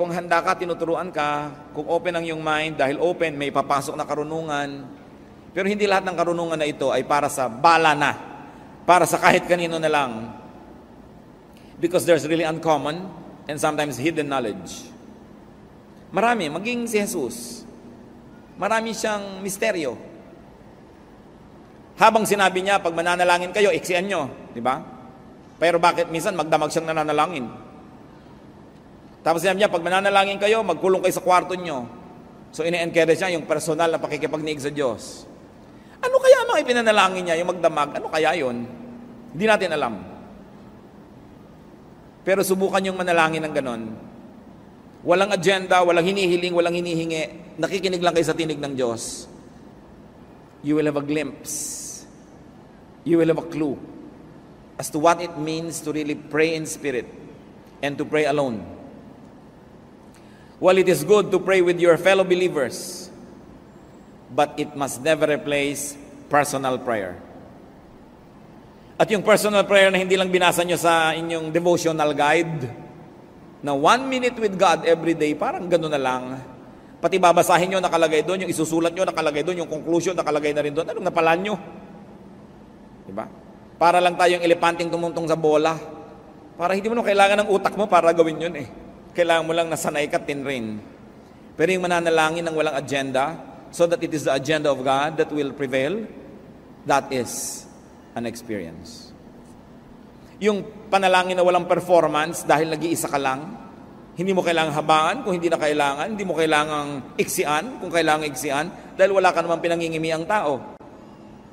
kung handa ka, tinuturuan ka, kung open ang iyong mind, dahil open, may papasok na karunungan. Pero hindi lahat ng karunungan na ito ay para sa bala na, para sa kahit kanino na lang. Because there's really uncommon and sometimes hidden knowledge. Marami, maging si Jesus, marami siyang misteryo. Habang sinabi niya, pag mananalangin kayo, iksian nyo, di ba? Pero bakit minsan magdamag siyang nananalangin? Tapos sinabi niya, pag mananalangin kayo, magkulong kayo sa kwarto nyo. So ine-encourage niya yung personal na pakikipagniig sa Diyos. Ano kaya mga ipinanalangin niya, yung magdamag? Ano kaya yun? Hindi natin alam. Pero subukan yung manalangin ng ganon. Walang agenda, walang hinihiling, walang hinihingi. Nakikinig lang kayo sa tinig ng Diyos. You will have a glimpse. You will have a clue as to what it means to really pray in spirit and to pray alone. Well, it is good to pray with your fellow believers, but it must never replace personal prayer. At yung personal prayer na hindi lang binasa nyo sa inyong devotional guide, na 1 minute with God every day, parang gano'n na lang. Pati babasahin nyo, nakalagay doon, yung isusulat nyo, nakalagay doon, yung conclusion, nakalagay na rin doon. Anong napalan nyo? Diba? Para lang tayong elepanteng tumuntong sa bola. Para hindi mo na kailangan ng utak mo para gawin yun eh. Kailangan mo lang nasanay ka, tinrain. Pero yung mananalangin ng walang agenda, so that it is the agenda of God that will prevail, that is an experience. Yung panalangin na walang performance dahil nag-iisa ka lang, hindi mo kailangang habaan kung hindi na kailangan, hindi mo kailangang iksian kung kailangan iksian, dahil wala ka naman pinangingimi ang tao.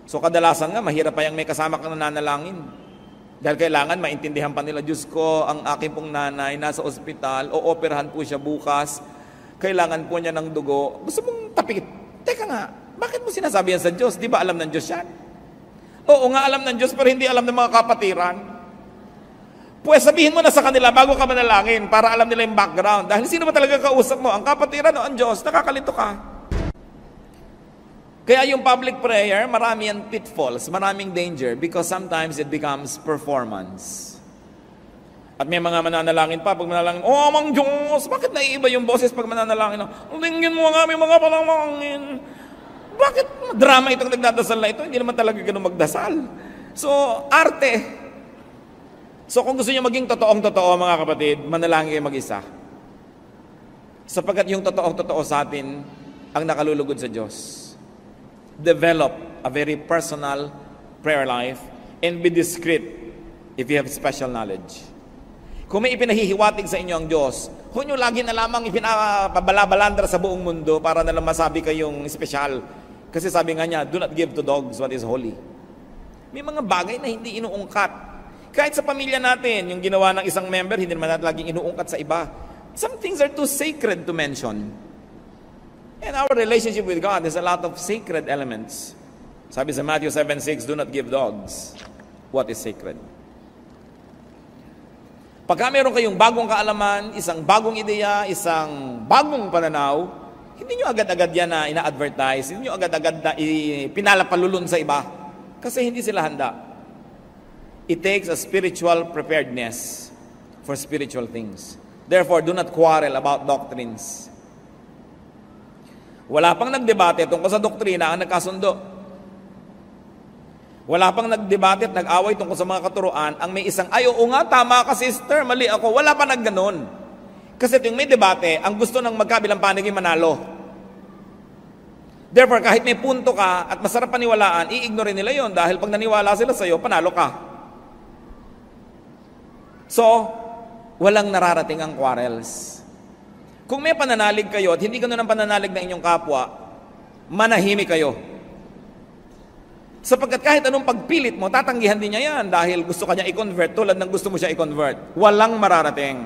So kadalasan nga, mahirap pa yung may kasama kang nananalangin. Dahil kailangan maintindihan pa nila, Diyos ko, ang aking pong nanay nasa ospital, o operahan po siya bukas, kailangan po niya ng dugo. Gusto mong tapikit. Teka nga, bakit mo sinasabi yan sa Diyos? Di ba alam ng Diyos yan? Oo nga, alam ng Diyos, pero hindi alam ng mga kapatiran. Pues sabihin mo na sa kanila bago ka manalangin para alam nila yung background. Dahil sino ba talaga kausap mo? Ang kapatiran o ang Diyos? Nakakalito ka. Kaya yung public prayer, marami yan pitfalls, maraming danger because sometimes it becomes performance. At may mga mananalangin pa, pag manalangin, oh, Amang Diyos, bakit naiiba yung boses pag mananalangin? Tingin mo nga, may mga panalangin. Bakit drama itong nagdadasal na ito? Hindi naman talaga ganun magdasal. So, arte. So, kung gusto niyo maging totoong-totoo, mga kapatid, manalangin kayo mag-isa. Sapagkat yung totoong-totoo sa atin, ang nakalulugod sa Diyos. Develop a very personal prayer life and be discreet if you have special knowledge. Kung may ipinahihiwatig sa inyo ang Diyos, huwag nyo lagi na lamang ipinapabalabalandra sa buong mundo para na lang masabi kayong special. Kasi sabi nga niya, do not give to dogs what is holy. May mga bagay na hindi inuungkat. Kahit sa pamilya natin, yung ginawa ng isang member, hindi naman natin laging inuungkat sa iba. Some things are too sacred to mention. And our relationship with God has a lot of sacred elements. Sabi sa Matthew 7:6, do not give dogs what is sacred. Pagka meron kayong bagong kaalaman, isang bagong ideya, isang bagong pananaw, hindi nyo agad-agad yan na ina-advertise, hindi nyo agad-agad na pinalapalulun sa iba. Kasi hindi sila handa. It takes a spiritual preparedness for spiritual things. Therefore, do not quarrel about doctrines. Wala pang nagdebate tungkol sa doktrina ang nagkasundo. Wala pang nagdebate at nag-away tungkol sa mga katuruan ang may isang, ay oo nga, tama ka sister, mali ako. Wala pa nagganon. Kasi yung may debate, ang gusto ng magkabilang panig ay manalo. Therefore, kahit may punto ka at masarap paniwalaan, i-ignore nila yon dahil pag naniwala sila sa iyo, panalo ka. So, walang nararating ang quarrels. Kung may pananalig kayo at hindi ganun ang pananalig ng inyong kapwa, manahimik kayo. Sapagkat kahit anong pagpilit mo, tatanggihan din niya yan dahil gusto kanya i-convert tulad ng gusto mo siya i-convert. Walang mararating.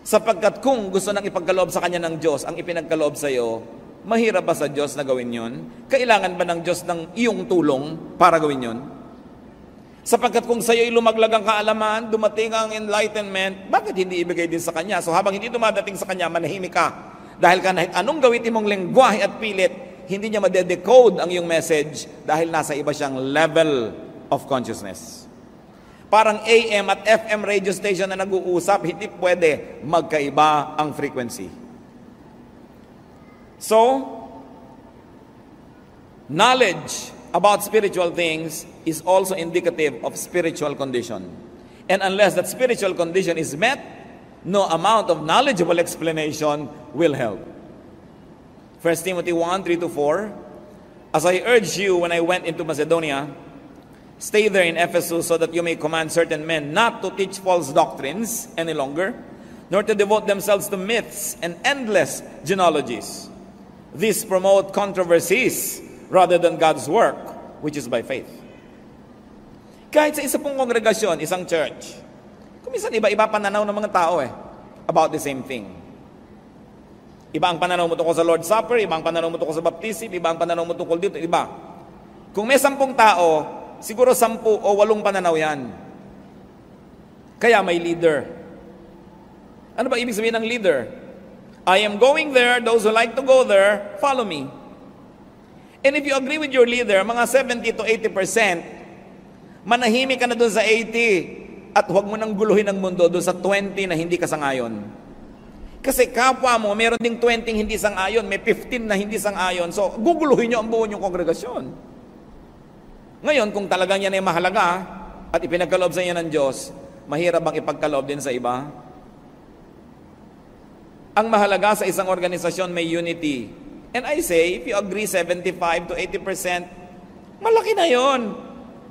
Sapagkat kung gusto nang ipagkaloob sa kanya ng Diyos ang ipinagkaloob sa iyo, mahirap ba sa Diyos na gawin yun? Kailangan ba ng Diyos ng iyong tulong para gawin yun? Sapagkat kung sa iyo'y lumaglag ang kaalaman, dumating ang enlightenment, bakit hindi ibigay din sa Kanya? So habang hindi dumadating sa Kanya, manahimik ka. Dahil kahit anong gawitin mong lengguwahe at pilit, hindi niya madedecode ang iyong message dahil nasa iba siyang level of consciousness. Parang AM at FM radio station na nag-uusap, hindi pwede magkaiba ang frequency. So, knowledge about spiritual things is also indicative of spiritual condition. And unless that spiritual condition is met, no amount of knowledgeable explanation will help. 1 Timothy 1, 3-4, as I urged you when I went into Macedonia, stay there in Ephesus so that you may command certain men not to teach false doctrines any longer, nor to devote themselves to myths and endless genealogies. These promote controversies rather than God's work, which is by faith. Kahit sa isa pong kongregasyon, isang church, kuminsan iba-iba pananaw ng mga tao about the same thing. Iba ang pananaw mo tungkol sa Lord's Supper, iba ang pananaw mo tungkol sa baptism, iba ang pananaw mo tungkol dito, iba. Kung may 10 tao, siguro 10 o 8 pananaw yan. Kaya may leader. Ano ba ibig sabihin ng leader? I am going there, those who like to go there, follow me. And if you agree with your leader, mga 70 to 80%, manahimik ka na doon sa 80 at huwag mo nang guluhin ang mundo doon sa 20 na hindi ka sangayon. Kasi kapwa mo, meron ding 20 hindi sangayon, may 15 na hindi sangayon, so guguluhin nyo ang buo yung kongregasyon. Ngayon, kung talagang yan ay mahalaga at ipinagkaloob sa inyo ng Diyos, mahirap bang ipagkaloob din sa iba? Ang mahalaga sa isang organisasyon may unity. And I say, if you agree 75 to 80%, malaki na yon.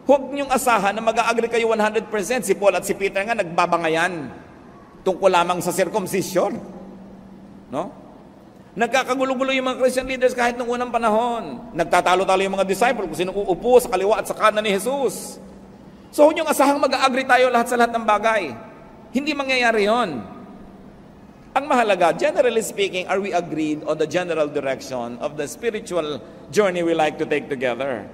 Huwag niyong asahan na mag-agree kayo 100%. Si Paul at si Peter nga nagbabangayan tungkol lamang sa circumcision. No? Nagkakagulo-gulo yung mga Christian leaders kahit nung unang panahon. Nagtatalo-talo yung mga disciple kung sino uupo sa kaliwa at sa kanan ni Jesus. So, huwag niyong asahang mag-agree tayo lahat sa lahat ng bagay. Hindi mangyayari yon. Ang mahalaga, generally speaking, are we agreed on the general direction of the spiritual journey we like to take together?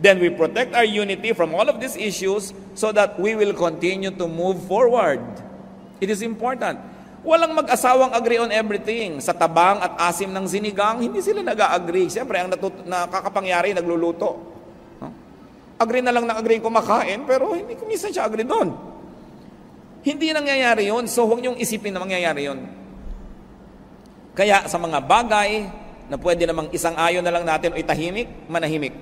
Then we protect our unity from all of these issues so that we will continue to move forward. It is important. Walang mag-asawang agree on everything. Sa tabang at asim ng sinigang, hindi sila nag-agree. Siyempre, ang nakakapangyari, nagluluto. No? Agree na lang na agree kumakain, pero hindi kumisan siya agree doon. Hindi nangyayari yun, so huwag niyong isipin na mangyayari yun. Kaya sa mga bagay na pwede namang isang ayon na lang natin o itahimik, manahimik.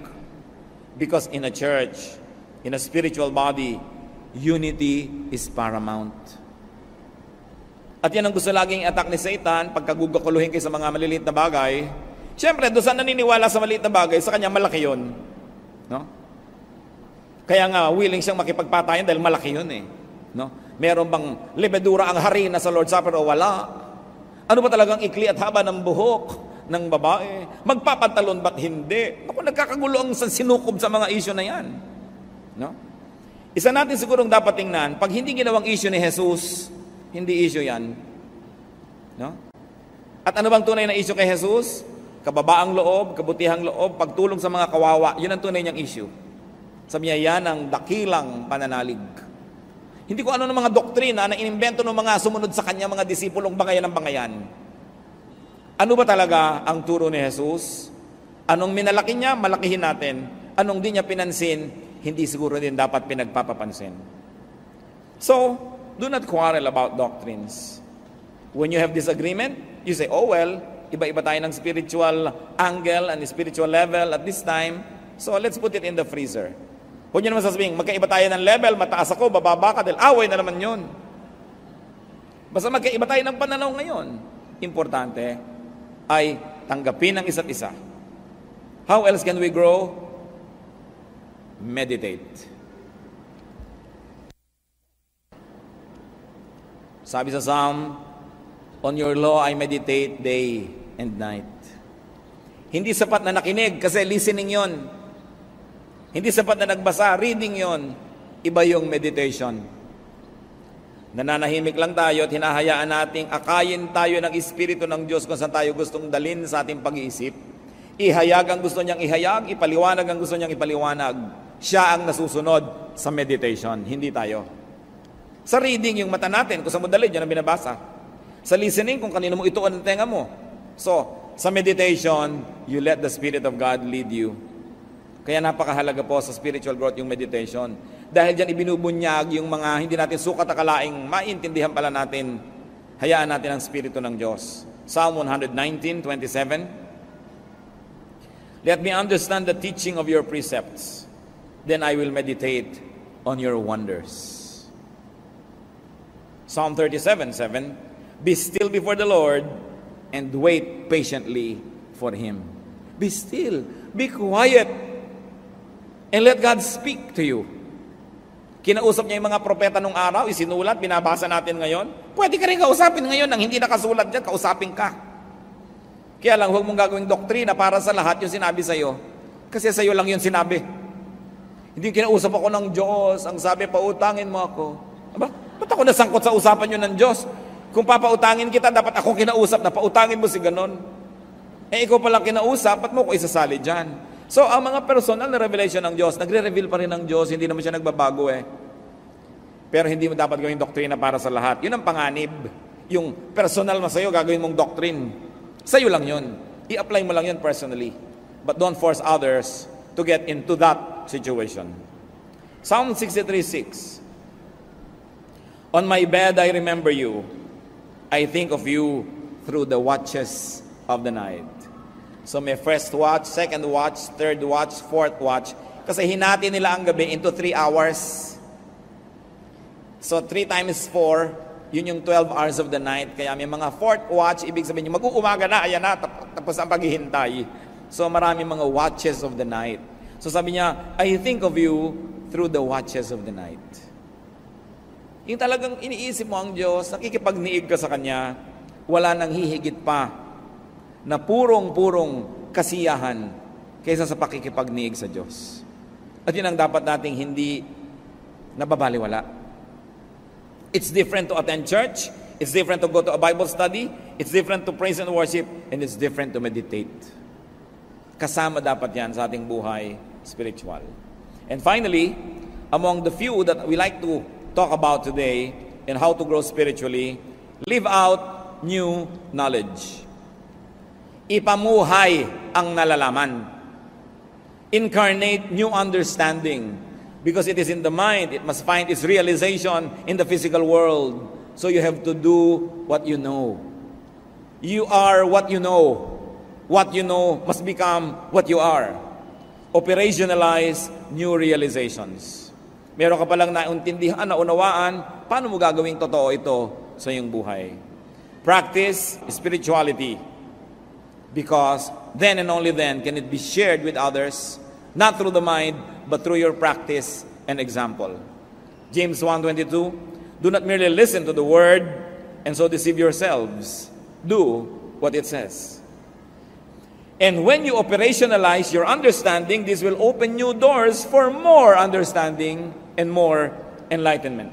Because in a church, in a spiritual body, unity is paramount. At yan ang gusto laging attack ni Satan, pagkagugakuluhin kayo sa mga maliliit na bagay. Siyempre, doon saan naniniwala sa maliit na bagay, sa kanya malaki yun. No? Kaya nga, willing siyang makipagpatayan dahil malaki yun No? Meron bang lebedura ang harina sa Lord's Supper o wala? Ano ba talagang ikli at haba ng buhok ng babae? Magpapantalon ba't hindi? Ako, nagkakagulo ang sinukob sa mga issue na yan. No? Isa natin sigurong dapat tingnan, pag hindi ginawang issue ni Jesus, hindi issue yan. No? At ano bang tunay na issue kay Jesus? Kababaang loob, kabutihang loob, pagtulong sa mga kawawa. Yun ang tunay niyang issue. Sabi niya, yan ang dakilang pananalig. Hindi ko ano ng mga doktrina na inimbento ng mga sumunod sa kanya, mga disipulong bangayan ng bangayan. Ano ba talaga ang turo ni Jesus? Anong minalaki niya, malakihin natin. Anong di niya pinansin, hindi siguro din dapat pinagpapapansin. So, do not quarrel about doctrines. When you have disagreement, you say, oh well, iba-iba tayo ng spiritual angle and spiritual level at this time, so let's put it in the freezer. Huwag niyo naman sasabihin, magkaiba tayo ng level, mataas ako, bababa ka, dahil away na naman yun. Basta magkaiba tayo ng pananaw ngayon. Importante ay tanggapin ang isa't isa. How else can we grow? Meditate. Sabi sa Psalm, on your law I meditate day and night. Hindi sapat na nakinig kasi listening yon. Hindi sapat na nagbasa, reading yon. Iba yung meditation. Nananahimik lang tayo at hinahayaan nating akayin tayo ng Espiritu ng Diyos kung saan tayo gustong dalhin sa ating pag-iisip. Ihayag ang gusto niyang ihayag, ipaliwanag ang gusto niyang ipaliwanag. Siya ang nasusunod sa meditation, hindi tayo. Sa reading, yung mata natin, kung sa mo dalhin, yan ang binabasa. Sa listening, kung kanino mo ituon ang tenga mo. So, sa meditation, you let the Spirit of God lead you. Kaya napakahalaga po sa spiritual growth yung meditation. Dahil dyan ibinubunyag yung mga hindi natin sukat akalaing maintindihan pala natin. Hayaan natin ang Espiritu ng Diyos. Psalm 119:27. Let me understand the teaching of your precepts, then I will meditate on your wonders. Psalm 37:7. Be still before the Lord and wait patiently for Him. Be still, be quiet, and let God speak to you. Kinausap niya yung mga propeta nung araw, isinulat, binabasa natin ngayon. Pwede ka rin kausapin ngayon nang hindi nakasulat dyan, kausapin ka. Kaya lang, huwag mong gagawing doktrina para sa lahat yung sinabi sa'yo. Kasi sa'yo lang yun sinabi. Hindi kinausap ako ng Diyos, ang sabi, pautangin mo ako. Aba, ba't ako nasangkot sa usapan yun ng Diyos? Kung papautangin kita, dapat ako kinausap na pautangin mo si ganon. Ikaw palang kinausap, ba't mo ko isasali dyan? So, ang mga personal na revelation ng Diyos, nagre-reveal pa rin ng Diyos, hindi naman siya nagbabago Pero hindi mo dapat gawing doktrina para sa lahat. Yun ang panganib. Yung personal na sa'yo, gagawin mong doctrine. Sa'yo lang yun. I-apply mo lang yun personally. But don't force others to get into that situation. Psalm 63:6. On my bed I remember you. I think of you through the watches of the night. So may first watch, second watch, third watch, fourth watch. Kasi hinati nila ang gabi into 3 hours. So 3 times 4, yun yung 12 hours of the night. Kaya may mga fourth watch, ibig sabihin yung mag-uumaga na, ayan na, tapos ang paghihintay. So marami mga watches of the night. So sabi niya, I think of you through the watches of the night. Yung talagang iniisip mo ang Diyos, nakikipagniig ka sa Kanya, wala nang hihigit pa na purong-purong kasiyahan kaysa sa pakikipagniig sa Diyos. At yun ang dapat nating hindi nababaliwala. It's different to attend church, it's different to go to a Bible study, it's different to praise and worship, and it's different to meditate. Kasama dapat yan sa ating buhay spiritual. And finally, among the few that we like to talk about today and how to grow spiritually, live out new knowledge. Ipamuhay ang nalalaman. Incarnate new understanding. Because it is in the mind, it must find its realization in the physical world. So you have to do what you know. You are what you know. What you know must become what you are. Operationalize new realizations. Meron ka palang nauntindihan, naunawaan, paano mo gagawing totoo ito sa iyong buhay? Practice spirituality. Because then and only then can it be shared with others, not through the mind, but through your practice and example. James 1:22, do not merely listen to the word and so deceive yourselves. Do what it says. And when you operationalize your understanding, this will open new doors for more understanding and more enlightenment.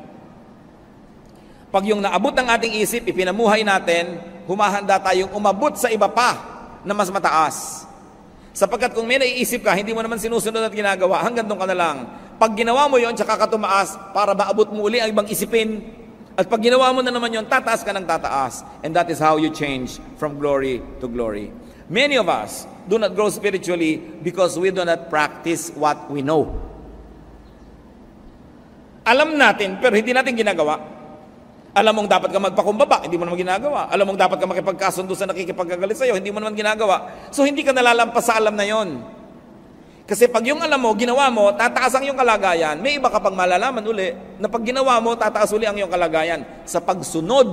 Pag yung naabot ng ating isip, ipinamuhay natin, humahanda tayong umabot sa iba pa na mas mataas. Sapagkat kung may naiisip ka, hindi mo naman sinusunod at ginagawa, hanggang doon ka na lang. Pag ginawa mo yon, tsaka ka tumaas para maabot mo uli ang ibang isipin. At pag ginawa mo na naman yon, tataas ka ng tataas. And that is how you change from glory to glory. Many of us do not grow spiritually because we do not practice what we know. Alam natin, pero hindi natin ginagawa. Alam mong dapat ka magpakumbaba, hindi mo naman ginagawa. Alam mong dapat ka makipagkasundo sa nakikipagkagalit sa'yo, hindi mo naman ginagawa. So hindi ka nalalampas sa alam na yon. Kasi pag yung alam mo, ginawa mo, tataas ang iyong kalagayan. May iba ka pang malalaman uli, na pag ginawa mo, tataas uli ang iyong kalagayan. Sa pagsunod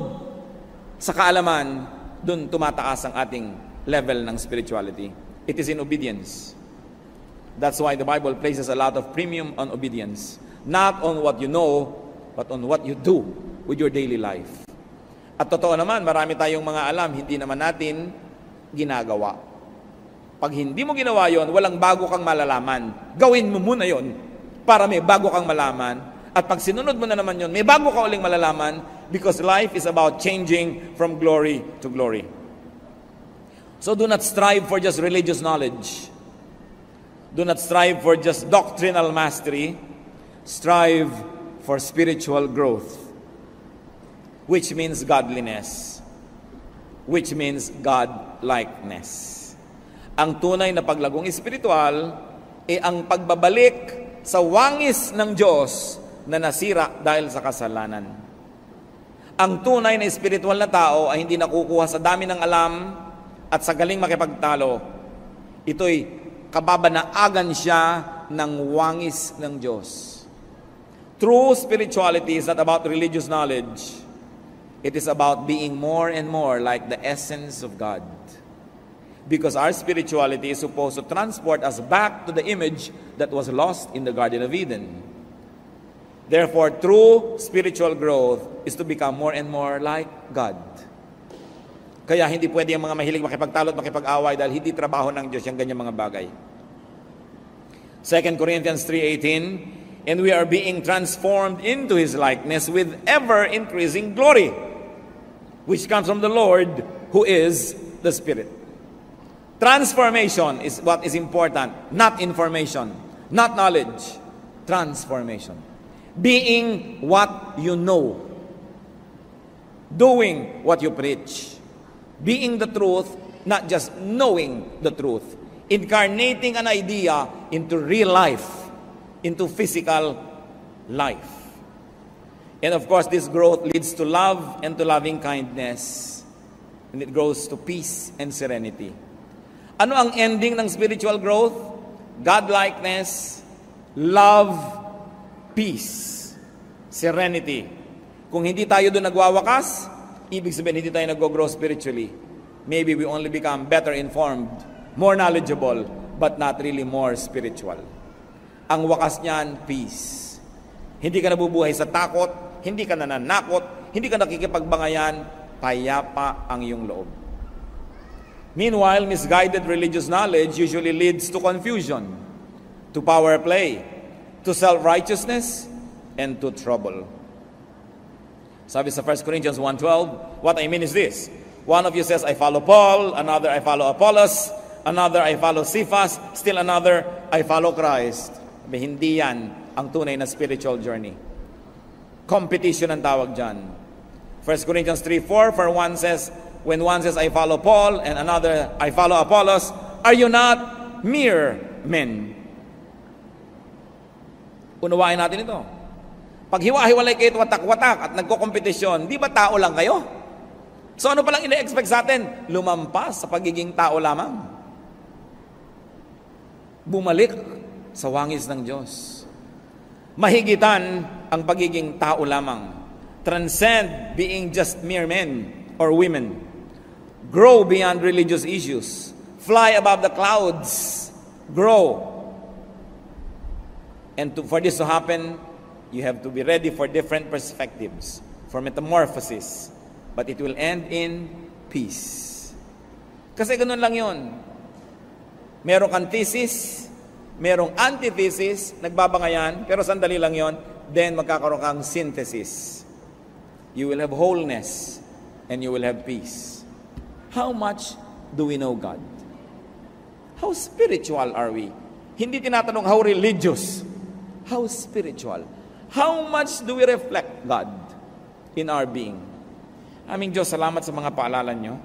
sa kaalaman, dun tumataas ang ating level ng spirituality. It is in obedience. That's why the Bible places a lot of premium on obedience. Not on what you know, but on what you do with your daily life. At totoo naman, marami tayong mga alam, hindi naman natin ginagawa. Pag hindi mo ginawa yon, walang bago kang malalaman. Gawin mo muna yon para may bago kang malaman. At pag sinunod mo na naman yon, may bago ka uling malalaman because life is about changing from glory to glory. So do not strive for just religious knowledge. Do not strive for just doctrinal mastery. Strive for spiritual growth. Which means godliness. Which means God-likeness. Ang tunay na paglagong espiritual ay ang pagbabalik sa wangis ng Diyos na nasira dahil sa kasalanan. Ang tunay na espiritual na tao ay hindi nakukuha sa dami ng alam at sa galing makipagtalo. Ito'y kababanaagan siya ng wangis ng Diyos. True spirituality is not about religious knowledge. It is about being more and more like the essence of God. Because our spirituality is supposed to transport us back to the image that was lost in the Garden of Eden. Therefore, true spiritual growth is to become more and more like God. Kaya hindi pwede ang mga mahilig makipagtalo at makipag-away dahil hindi trabaho ng Diyos yung ganyang mga bagay. 2 Corinthians 3:18, and we are being transformed into His likeness with ever-increasing glory, which comes from the Lord, who is the Spirit. Transformation is what is important, not information, not knowledge. Transformation. Being what you know. Doing what you preach. Being the truth, not just knowing the truth. Incarnating an idea into real life, into physical life. And of course, this growth leads to love and to loving kindness. And it grows to peace and serenity. Ano ang ending ng spiritual growth? Godlikeness, love, peace, serenity. Kung hindi tayo doon nagwawakas, ibig sabihin hindi tayo nag-grow spiritually. Maybe we only become better informed, more knowledgeable, but not really more spiritual. Ang wakas niyan, peace. Hindi ka nabubuhay sa takot, hindi ka nananakot, hindi ka nakikipagbangayan, payapa ang iyong loob. Meanwhile, misguided religious knowledge usually leads to confusion, to power play, to self-righteousness, and to trouble. Sabi sa 1 Corinthians 1:12, what I mean is this: one of you says, I follow Paul, another, I follow Apollos, another, I follow Cephas, still another, I follow Christ. Sabi, hindi yan ang tunay na spiritual journey. Competition ang tawag dyan. 1 Corinthians 3:4, for one says, when one says, I follow Paul, and another, I follow Apollos, are you not mere men? Unawain natin ito. Pag hiwa-hiwalay kayo watak-watak at nagko-kompetisyon, di ba tao lang kayo? So ano palang ina-expect sa atin? Lumampas sa pagiging tao lamang. Bumalik sa wangis ng Diyos. Mahigitan ang pagiging tao lamang. Transcend being just mere men or women. Grow beyond religious issues. Fly above the clouds. Grow. And for this to happen, you have to be ready for different perspectives, for metamorphosis. But it will end in peace. Kasi ganun lang yun. Merong kang thesis, merong antithesis, nagbabangayan, pero sandali lang yun, then magkakaroon kang synthesis. You will have wholeness, and you will have peace. How much do we know God? How spiritual are we? Hindi tinatanong how religious. How spiritual? How much do we reflect God in our being? Aming Diyos, salamat sa mga paalala nyo.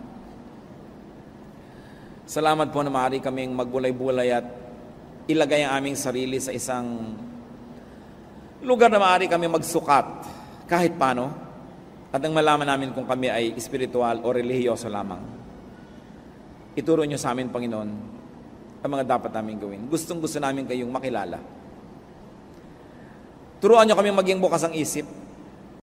Salamat po na maaari kaming magbulay-bulay at ilagay ang aming sarili sa isang lugar na maaari kami magsukat kahit paano. At nang malaman namin kung kami ay espiritual o relihiyoso lamang. Ituro nyo sa amin, Panginoon, ang mga dapat namin gawin. Gustong-gusto namin kayong makilala. Turuan nyo kami maging bukas ang isip.